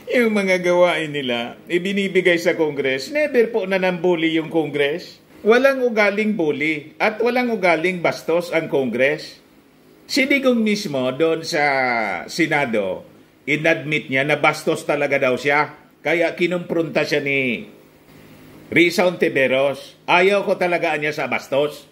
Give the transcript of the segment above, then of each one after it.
Yung mga gawain nila, ibinibigay sa Congress, never po nanambuli yung Congress. Walang ugaling bully at walang ugaling bastos ang Congress. Si Digong mismo doon sa Senado, inadmit niya na bastos talaga daw siya. Kaya kinumpronta siya ni Risa Hontiveros. Ayaw ko talaga niya sa bastos.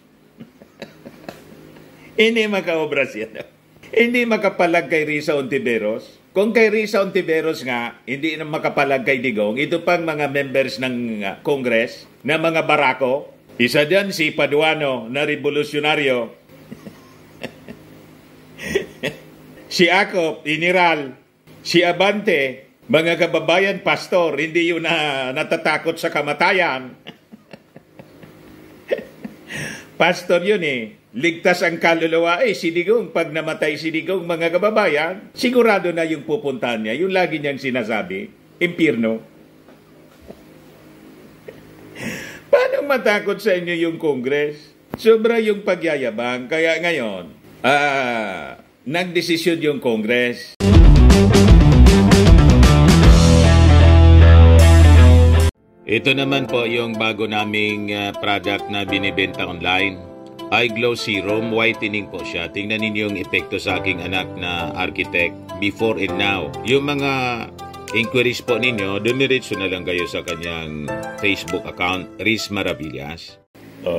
Hindi makaobra siya. Hindi makapalag kay Risa Hontiveros. Kung kay Risa Hontiveros nga, hindi na makapalag kay Digong, ito pang mga members ng Congress, na mga barako. Isa dyan si Paduano na revolusyonaryo. Si Acop, Iniral. Si Abante, mga kababayan, pastor, hindi yun na natatakot sa kamatayan. Pastor yun eh. Ligtas ang kaluluwa. Si Digong, pag namatay si Digong, mga kababayan, sigurado na yung pupuntahan niya. Yung lagi niyang sinasabi, impyerno. Paano matakot sa inyo yung Congress? Sobra yung pagyayabang. Kaya ngayon, nagdesisyon yung Congress. Ito naman po yung bago naming product na binibenta online. iGlow Serum, whitening po siya. Tingnan ninyo yung epekto sa aking anak na architect before and now. Yung mga inquiries po ninyo, dumiretso na lang kayo sa kanyang Facebook account, Riz Maravillas.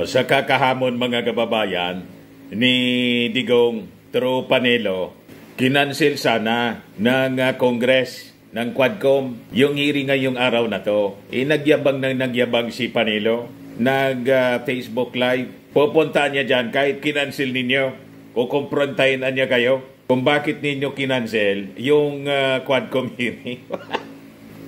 Sa kakahamon mga kababayan ni Digong through Panelo, kinansel sana ng Congress, ng Quadcom, yung hearing ngayong araw na to. Nagyabang si Panelo, Facebook Live. Pupuntaan niya dyan kahit kinansel ninyo o kumprontahin niya kayo kung bakit ninyo kinansel yung Quadcom hearing.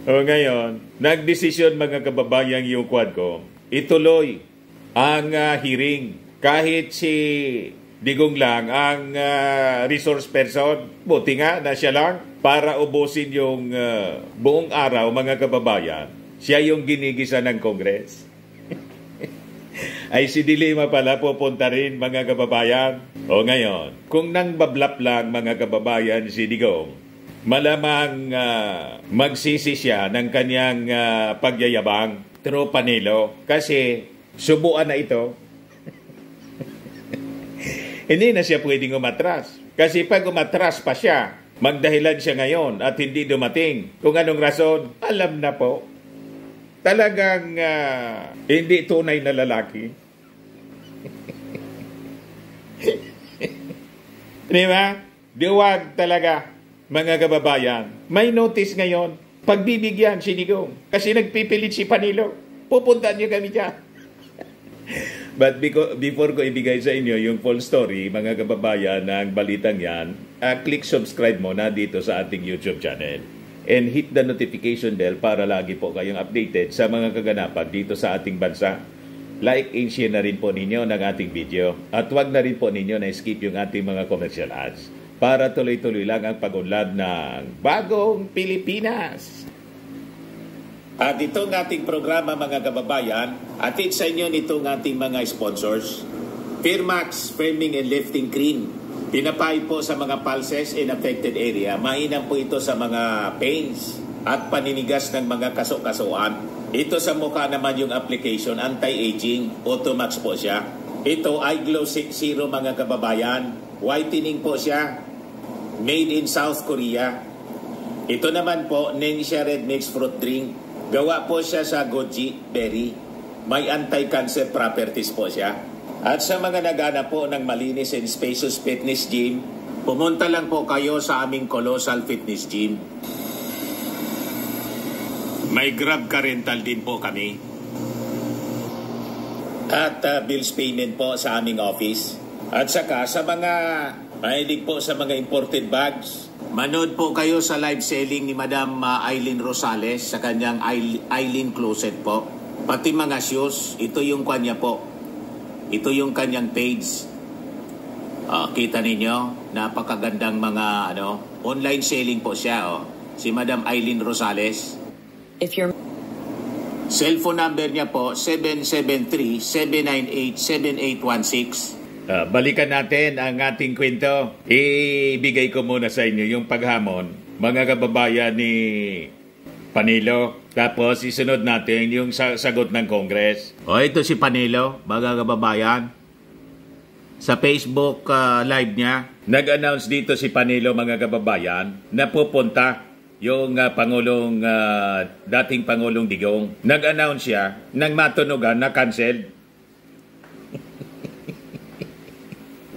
O ngayon, nagdesisyon mga kababayan yung Quadcom, ituloy ang hearing kahit si Digong lang ang resource person. Buti nga na siya lang para ubusin yung buong araw mga kababayan. Siya yung ginigisa ng Congress. Ay si Dilema pala pupunta rin mga kababayan. O ngayon, kung nang bablap lang mga kababayan si Digong, malamang magsisi siya ng kanyang pagyayabang through Panelo kasi subuan na ito. Hindi na siya pwedeng umatras. Kasi pag umatras pa siya, magdahilan siya ngayon at hindi dumating. Kung anong rason, alam na po. Talagang hindi tunay na lalaki. Di ba? Diwag talaga, mga kababayan. May notice ngayon, pagbibigyan si Digong. Kasi nagpipilit si Panelo. Pupuntaan niyo kami dyan. But before ko ibigay sa inyo yung full story, mga kababayan, ng balitang yan, click subscribe mo na dito sa ating YouTube channel. And hit the notification bell para lagi po kayong updated sa mga kaganapan dito sa ating bansa. Like and share na rin po ninyo ng ating video. At huwag na rin po ninyo na skip yung ating mga commercial ads para tuloy-tuloy lang ang pag-unlad ng Bagong Pilipinas. At itong ating programa mga kababayan, atid sa inyo nitong ating mga sponsors. Firmax Firming and Lifting Cream. Pinapay po sa mga pulses in affected area. Mainam po ito sa mga pains at paninigas ng mga kaso-kasuan. Ito sa mukha naman yung application, anti-aging, Automax po siya. Ito iGlow Serum mga kababayan. Whitening po siya. Made in South Korea. Ito naman po, Nensha Red Mixed Fruit Drink. Gawa po siya sa goji berry. May anti-cancer properties po siya. At sa mga naghanap po ng malinis and spacious fitness gym, pumunta lang po kayo sa aming Colossal Fitness Gym. May Grab car rental din po kami. At bills payment po sa aming office. At saka sa mga mahilig po sa mga imported bags, manood po kayo sa live selling ni Madam Aileen Rosales sa kanyang Aileen Closet po. Pati mga shoes, ito yung kanya po. Ito yung kanyang page. Kita ninyo, napakagandang mga online selling po siya. Si Madam Aileen Rosales. Cellphone number niya po, 773-798-7816. Balikan natin ang ating kwento. Ibigay ko muna sa inyo yung paghamon, mga kababayan ni Panilo. Tapos isunod natin yung sagot ng Congress. O ito si Panilo, mga kababayan. Sa Facebook live niya, nag-announce dito si Panilo, mga kababayan, na pupunta yung dating Pangulong Digong. Nag-announce siya nang matunugan na canceled.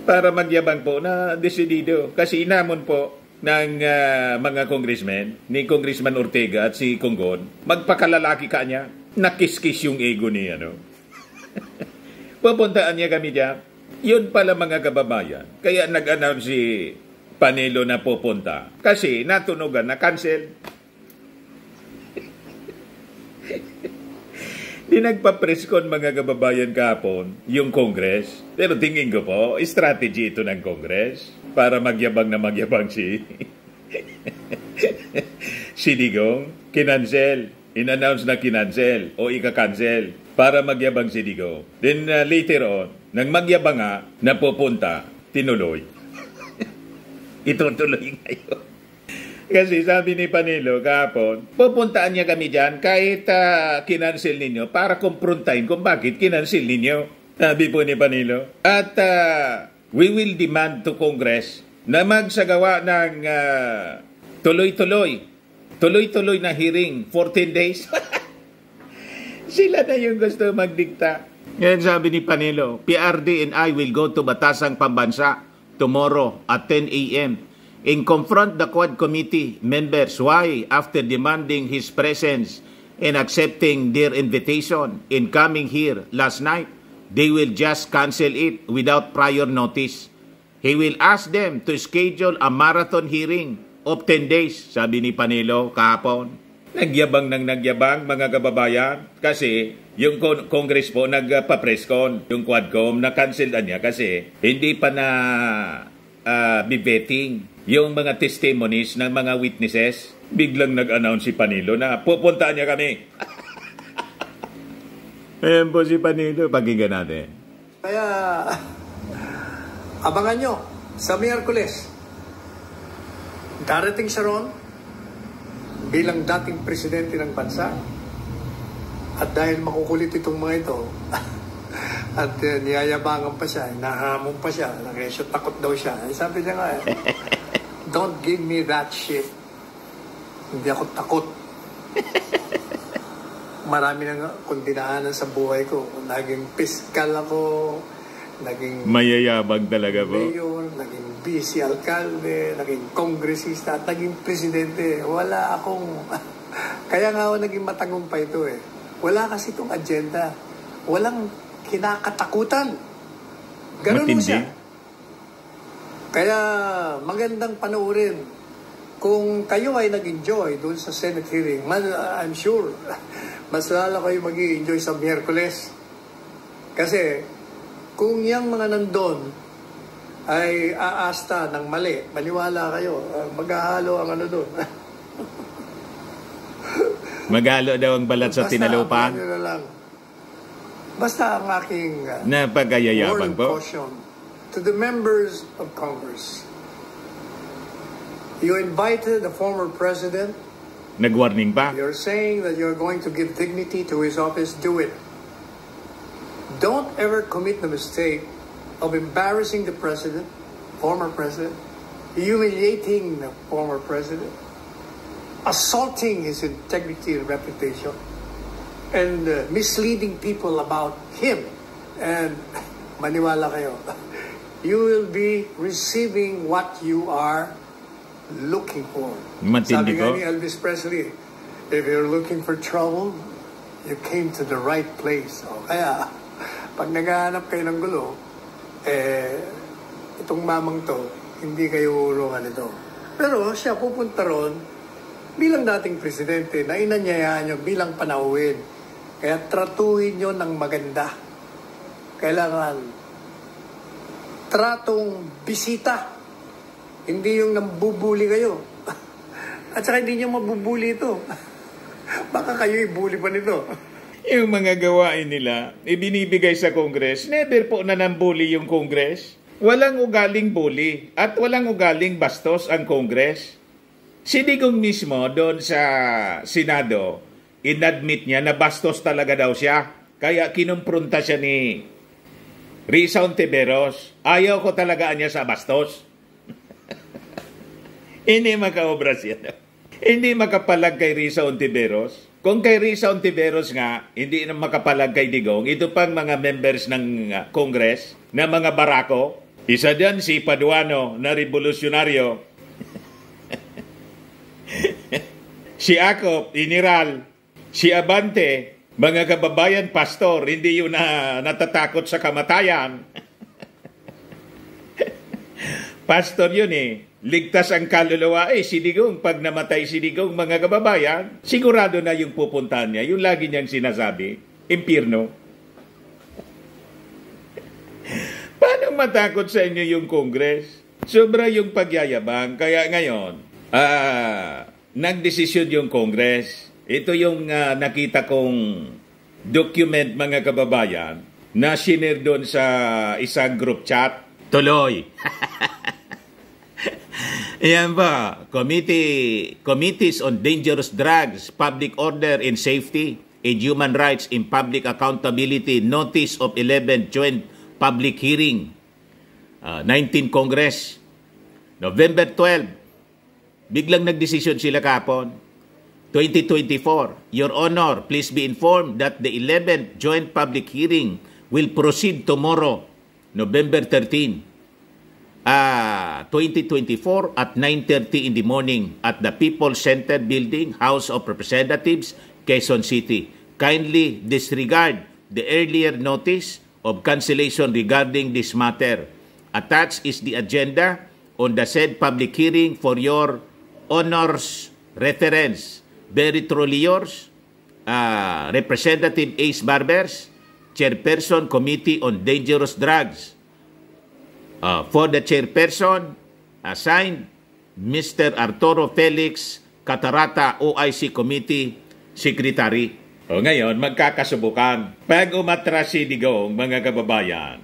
Para magyabang po na desidido. Kasi inamon po ng mga congressmen, ni Congressman Ortega at si Conggon, magpakalalaki ka niya, nakiskis yung ego ni Pupuntaan niya kami dyan. Yun pala, mga kababayan. Kaya nag-announce si Panilo na pupunta. Kasi natunugan na cancel. Di nagpa-presscon, mga kababayan, kahapon yung Congress. Pero tingin ko po, strategy ito ng Congress para magyabang na magyabang si Digong. Kinancel. In-announce na kinancel o ika-cancel para magyabang si Digong. Then later on, nang magyabang nga, napupunta, tinuloy. Itutuloy ngayon. Kasi sabi ni Panilo kahapon, pupuntaan niya kami dyan kahit kinancel ninyo para kumprontahin kung bakit kinancel ninyo. Sabi po ni Panilo. At we will demand to Congress na magsagawa ng tuloy-tuloy na hearing, 14 days. Sila na yung gusto magdikta. Yan sabi ni Panilo, PRD and I will go to Batasang Pambansa tomorrow at 10 a.m. and confront the Quad Committee members why, after demanding his presence and accepting their invitation in coming here last night, they will just cancel it without prior notice. He will ask them to schedule a marathon hearing of 10 days, sabi ni Panilo kahapon. Nagyabang ng nagyabang, mga kababayan, kasi yung Congress po nagpa-presscon, yung Quadcom, na-cancel niya kasi hindi pa na bibeting yung mga testimonies ng mga witnesses. Biglang nag-announce si Panilo na pupuntaan niya kami. Ayan po si Panilo, pakinggan natin. Kaya, abangan nyo, sa Miyerkules, darating siya ron bilang dating presidente ng bansa. At dahil makukulit itong mga ito, at niyayabangan pa siya, nahamon pa siya, takot daw siya. Sabi niya nga, don't give me that shit. Hindi ako takot. Marami na kung dinaanan sa buhay ko. Naging piskal ako, naging mayayabang talaga po. Mayor, naging vice alkalde, naging kongresista, at naging presidente. Wala akong... Kaya nga ako naging matagumpay ito eh. Wala kasi itong agenda. Walang kinakatakutan. Ganun mo siya. Kaya magandang panoorin. Kung kayo ay nag-enjoy doon sa Senate hearing, I'm sure, mas lalo kayo mag-i-enjoy sa Miyerkules. Kasi kung yung mga nandun ay aasta ng mali, maniwala kayo, maghahalo ang ano doon. Maghalo daw ang balat sa tinalupan. Basta lang. Basta ang aking napagayayabang po. Caution to the members of Congress. You invited the former president. Nag-warning pa. You're saying that you're going to give dignity to his office. Do it. Don't ever commit the mistake of embarrassing the president, former president, humiliating the former president, assaulting his integrity and reputation, and misleading people about him. And maniwala kayo, you will be receiving what you are looking for. Matindi Sabi nga ni Elvis Presley, if you're looking for trouble, you came to the right place. O, kaya, pag naghahanap kayo ng gulo, itong mamang to, hindi kayo urungan ito. Pero siya pupunta ron bilang dating presidente na inanyayahan nyo bilang panauhin. Kaya tratuhin nyo ng maganda. Kailangan tratong bisita. Hindi yung nambubuli kayo. At saka hindi nyo mabubuli ito. Baka kayo ibuli pa nito. Yung mga gawain nila, ibinibigay sa Congress, never po nanambuli yung Congress. Walang ugaling bully at walang ugaling bastos ang Congress. Si Digong mismo doon sa Senado, inadmit niya na bastos talaga daw siya. Kaya kinumpronta siya ni Risa Ontiveros. Ayaw ko talaga niya sa bastos. Hindi makaobra siya. Hindi makapalag kay Risa Ontiveros. Kung kay Risa Ontiveros nga, hindi na makapalag kay Digong, ito pang mga members ng Congress, na mga barako. Isa dyan si Paduano na revolusyonaryo. Si Acop, iniral. Si Abante, mga kababayan pastor, hindi yun na natatakot sa kamatayan. Pastor yun eh. Ligtas ang kaluluwa. Si Digong, pag namatay si Digong, mga kababayan, sigurado na yung pupuntahan niya. Yung lagi niyang sinasabi, impyerno. Paano matakot sa inyo yung Congress? Sobra yung pagyayabang. Kaya ngayon, nagdesisyon yung Congress. Ito yung nakita kong document, mga kababayan, na shinare doon sa isang group chat. Tuloy. Ayan ba? Committees on Dangerous Drugs, Public Order and Safety, and Human Rights in Public Accountability, Notice of 11 Joint Public Hearing, 19 Congress, November 12. Biglang nagdesisyon sila kapon. 2024, Your Honor, please be informed that the 11th Joint Public Hearing will proceed tomorrow, November 13, 2024 at 9:30 in the morning at the People Center Building, House of Representatives, Quezon City. Kindly disregard the earlier notice of cancellation regarding this matter. Attached is the agenda on the said public hearing for your Honor's reference. Very truly yours, Representative Ace Barbers, Chairperson Committee on Dangerous Drugs. For the chairperson, assigned Mr. Arturo Felix Catarata, OIC Committee Secretary. O ngayon, magkakasubukan. Pag umatras si Digong, mga kababayan,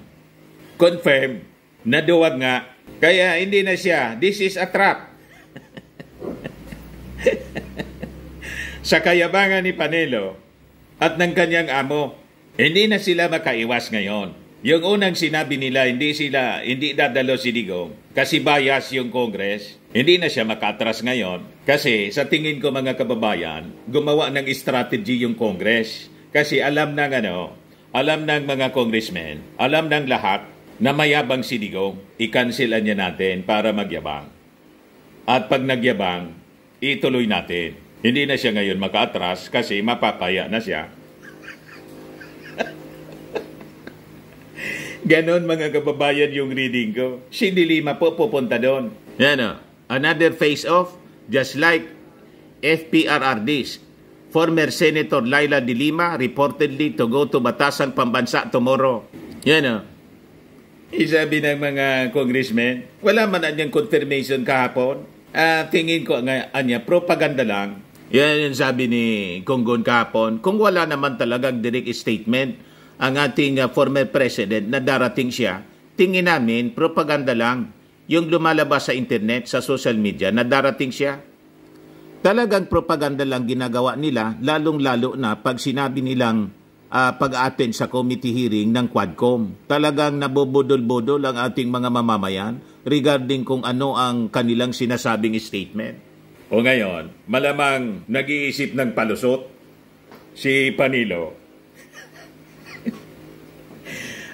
confirm na duwag nga. Kaya hindi na siya, this is a trap. Sa kayabangan ni Panelo at ng kanyang amo, hindi na sila makaiwas ngayon. Yung unang sinabi nila, hindi dadalo si Digong kasi bias yung Congress. Hindi na siya makatras ngayon kasi sa tingin ko, mga kababayan, gumawa ng strategy yung Congress. Kasi alam ng mga congressmen, alam ng lahat na mayabang si Digong, i-cancelan niya natin para magyabang. At pag nagyabang, ituloy natin. Hindi na siya ngayon makaatras kasi mapapaya na siya. Ganon, mga kababayan, yung reading ko. Si Dilima po pupunta doon. Yan o. Another face-off, just like FPRRDs. Former Senator Laila De Lima reportedly to go to Batasang Pambansa tomorrow. Yan o. Isabi ng mga congressmen, wala man anyang confirmation kahapon. Tingin ko nga anya, propaganda lang. Yan yung sabi ni Konggon kahapon. Kung wala naman talagang direct statement ang ating former president na darating siya, tingin namin propaganda lang yung lumalabas sa internet, sa social media na darating siya. Talagang propaganda lang ginagawa nila, lalong-lalo na pag sinabi nilang pag-attend sa committee hearing ng Quadcom. Talagang nabobodol-bodol ang ating mga mamamayan regarding kung ano ang kanilang sinasabing statement. O ngayon, malamang nag-iisip ng palusot si Panilo.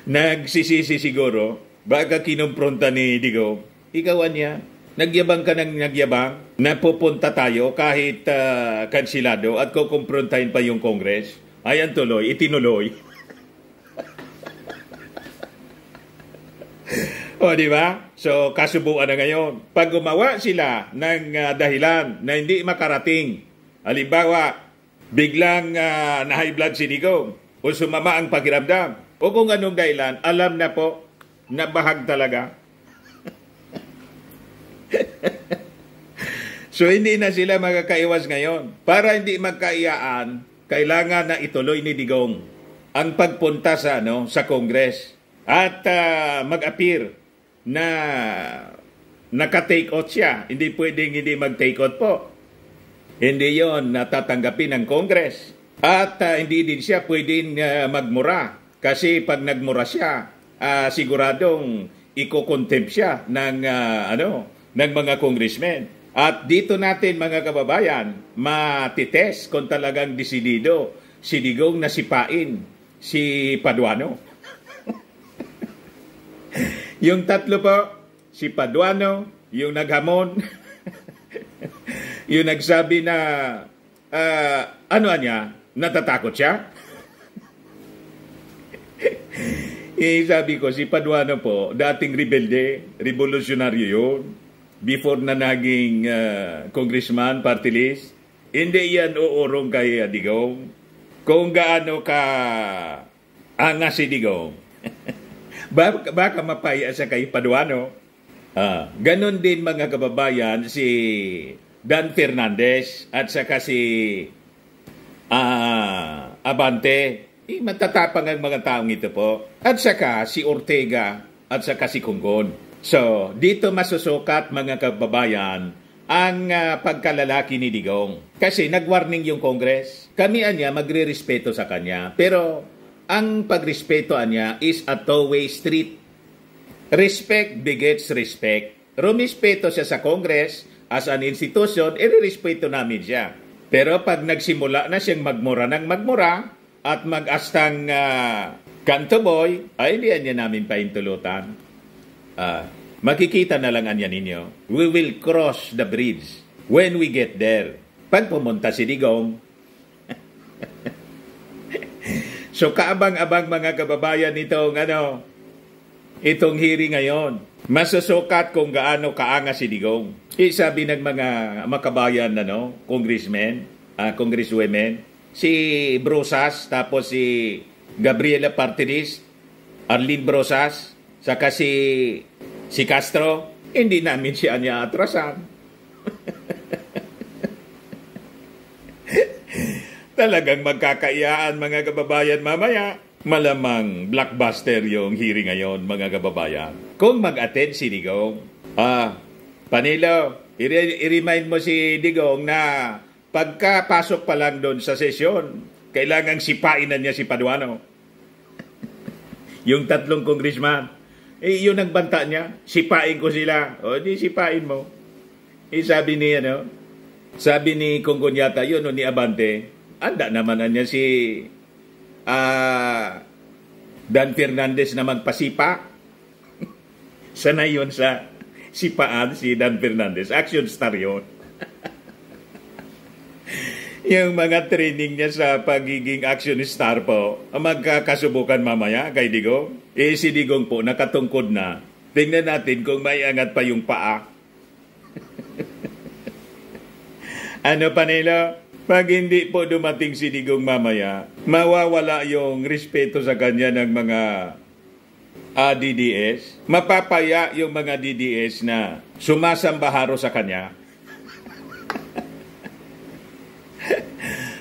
Nagsisisi siguro, baka kinumpronta ni Digong, ikawan niya, nagyabang ka ng nagyabang, na pupunta tayo kahit kansilado at kukumprontahin pa yung Congress. Ayan tuloy, itinuloy. O, di ba? So, kasubuan na ngayon. Pag gumawa sila ng dahilan na hindi makarating, halimbawa, biglang na-high blood si Digong o sumama ang pakiramdam o kung anong dahilan, alam na po na bahag talaga. So, hindi na sila makakaiwas ngayon. Para hindi magkaiyaan, kailangan na ituloy ni Digong ang pagpunta sa Congress at mag-appear na naka-take out siya. Hindi pwedeng hindi mag-take out po. Hindi yon natatanggapin ng Congress. At hindi din siya pwedeng magmura. Kasi pag nagmura siya, siguradong iko-contempt siya ng, ng mga congressmen. At dito natin mga kababayan, matitest kung talagang desidido si Digong na sipain si Paduano. Yung tatlo po, si Paduano, yung naghamon, yung nagsabi na, natatakot siya? Sabi ko, si Paduano po, dating rebelde, revolusyonaryo yun. Before na naging congressman, party list, hindi yan uurong kay Digong. Kung gaano ka angas si Digong, baka mapaya sa kay Paduano. Ganon din mga kababayan, si Dan Fernandez at saka si Abante. Matatapang ang mga taong ito po. At saka si Ortega at saka si Kunggon. So, dito masusukat mga kababayan ang pagkalalaki ni Digong. Kasi nag-warning yung Congress. Kami anya magre-respeto sa kanya. Pero ang pagrespeto anya is a two-way street. Respect begets respect. Rumispeto siya sa Congress as an institution, i-respeto namin siya. Pero pag nagsimula na siyang magmura ng magmura at mag-astang kanto boy, ay hindi anya namin paintulutan. Makikita na lang anya ninyo. We will cross the bridge when we get there. Pag pumunta si Digong. So kaabang-abang mga kababayan itong hearing ngayon. Masusukat kung gaano kaanga si Digong. Sabi ng mga makabayan congressmen, congresswomen, si Brosas, tapos si Gabriela Partilis, Arlene Brosas, saka si Castro, hindi namin siya niya atrasan. Talagang magkakaiyaan mga kababayan mamaya. Malamang blockbuster yung hearing ngayon mga kababayan. Kung mag-attend si Digong, Panilo, i-remind mo si Digong na pagkapasok pa lang doon sa sesyon, kailangang sipain na niya si Paduano. Yung tatlong congressman. Yun ang banta niya. Sipain ko sila. O, di sipain mo. Sabi ni Konggon yata yun, ni Abante, anda naman na niya si Dan Fernandez na magpasipa. Sanay yun sa sipaan si Dan Fernandez. Action star yun. Yung mga training niya sa pagiging action star po, magkakasubukan mamaya kay Digong. Si Digong po, nakatungkod na. Tingnan natin kung may angat pa yung paa. Panilo? Pag hindi po dumating si Digong mamaya, mawawala yung respeto sa kanya ng mga DDS. Mapapaya yung mga DDS na sumasambaharo sa kanya.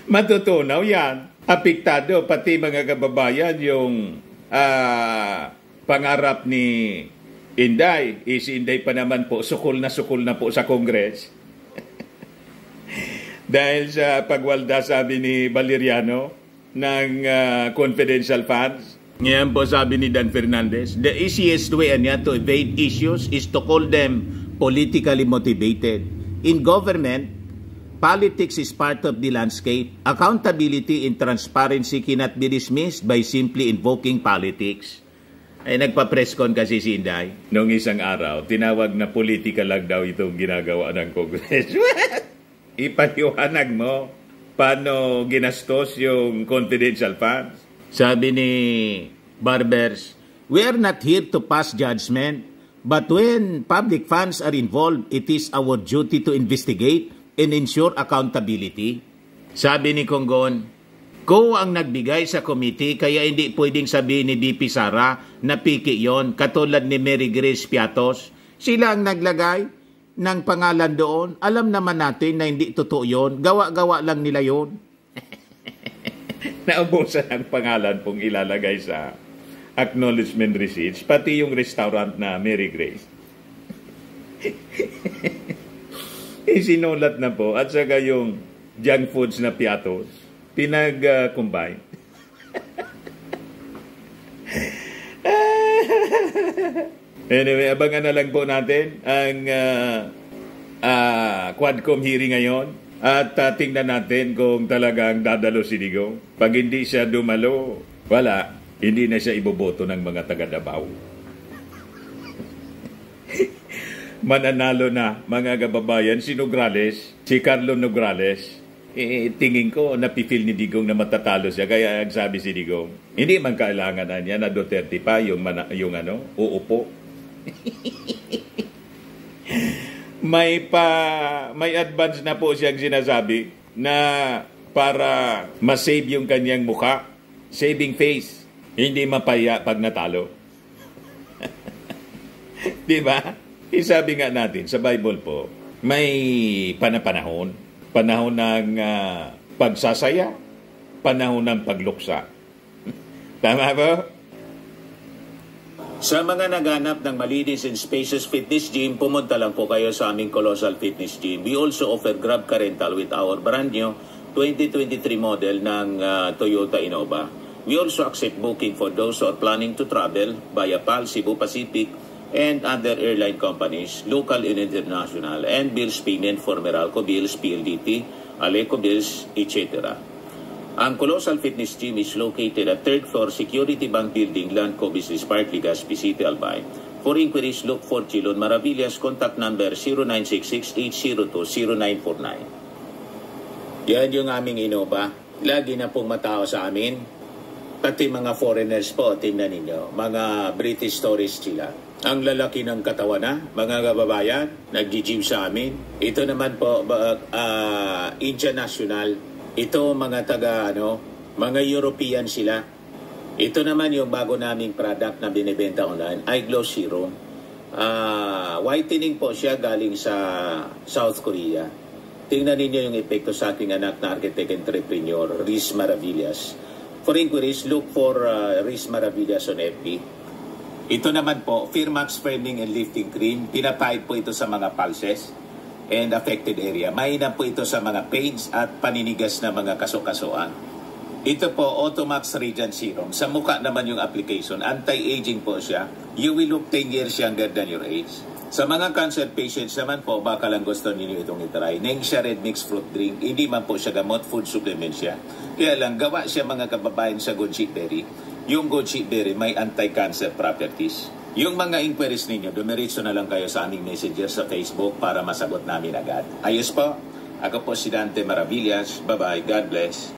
Matutunaw yan. Apektado pati mga kababayan yung pangarap ni Inday. Si Inday pa naman po, sukol na po sa Congress. Dahil sa pagwalda, sabi ni Valeriano, ng confidential funds. Ngayon po sabi ni Dan Fernandez, the easiest way niya to evade issues is to call them politically motivated. In government, politics is part of the landscape. Accountability and transparency cannot be dismissed by simply invoking politics. Ay nagpa-press con kasi si Inday. Noong isang araw, tinawag na politika lang daw itong ginagawa ng Congress. Ipaliwanag mo paano ginastos yung confidential funds. Sabi ni Barbers, we are not here to pass judgment, but when public funds are involved, it is our duty to investigate and ensure accountability. Sabi ni Konggon, ko ang nagbigay sa committee kaya hindi pwedeng sabihin ni DP Sara na piki yon, katulad ni Mary Grace Piatos. Sila ang naglagay ng pangalan doon. Alam naman natin na hindi totoo yon. Gawa-gawa lang nila yon. Naubusan ang pangalan pong ilalagay sa acknowledgement receipts, pati yung restaurant na Mary Grace. Isinulat na po at saka yung junk foods na piatos, pinag-combine. Anyway, abangan na lang po natin ang Quadcom hearing ngayon at tingnan natin kung talagang dadalo si Digong. Pag hindi siya dumalo, wala, hindi na siya iboboto ng mga taga-Davao. Mananalo na mga kababayan si Nograles, si Carlo Nograles. Tingin ko napipil ni Digong na matatalo siya, kaya sabi si Digong, hindi man kailangan na niya na Duterte pa yung uupo. May advance na po siyang sinasabi na para masave yung kanyang mukha, saving face, hindi mapaya pag natalo. Di ba? Sabi nga natin sa Bible po, may panahon ng pagsasaya, panahon ng pagluksa. Tama ba? Sa mga naghanap ng malinis and spacious fitness gym, pumunta lang po kayo sa aming Colossal Fitness Gym. We also offer Grab Car Rental with our brand new 2023 model ng Toyota Innova. We also accept booking for those who are planning to travel via PAL, Cebu Pacific, and other airline companies, local and international, and bills payment for Meralco Bills, PLDT, Aleco Bills, etc. Ang Colossal Fitness Gym is located at 3rd floor Security Bank Building, Landco Business Park, Legazpi City, Albay. For inquiries, look for Chilon Maravillas. Contact number 0966-802-0949. Yan yung aming Innova. Lagi na pong matao sa amin. Pati mga foreigners po, tingnan ninyo. Mga British tourists sila. Ang lalaki ng katawan na, mga kababayan, nag-gym sa amin. Ito naman po, Indian National. Ito mga mga European sila. Ito naman yung bago naming product na binibenta online, iGlow Serum. Whitening po siya galing sa South Korea. Tingnan ninyo yung epekto sa aking anak na architect entrepreneur, Riz Maravillas. For inquiries, look for Riz Maravillas on FB. Ito naman po, Firmax Firming and Lifting Cream. Pinapahid po ito sa mga pulses and affected area. Mainam po ito sa mga pains at paninigas na mga kaso-kasuan. Ito po, Automax Radiant Serum. Sa mukha naman yung application. Anti-aging po siya. You will look 10 years younger than your age. Sa mga cancer patients naman po, baka lang gusto ninyo itong itry. Nengxia Red Mix Fruit Drink. Hindi man po siya gamot, food supplement siya. Kaya lang, gawa siya mga kababayan sa goji berry. Yung goji berry may anti-cancer properties. Yung mga inquiries ninyo, dumiretso na lang kayo sa aming messenger sa Facebook para masagot namin agad. Ayos po. Ako po si Dante Maravillas. Bye-bye. God bless.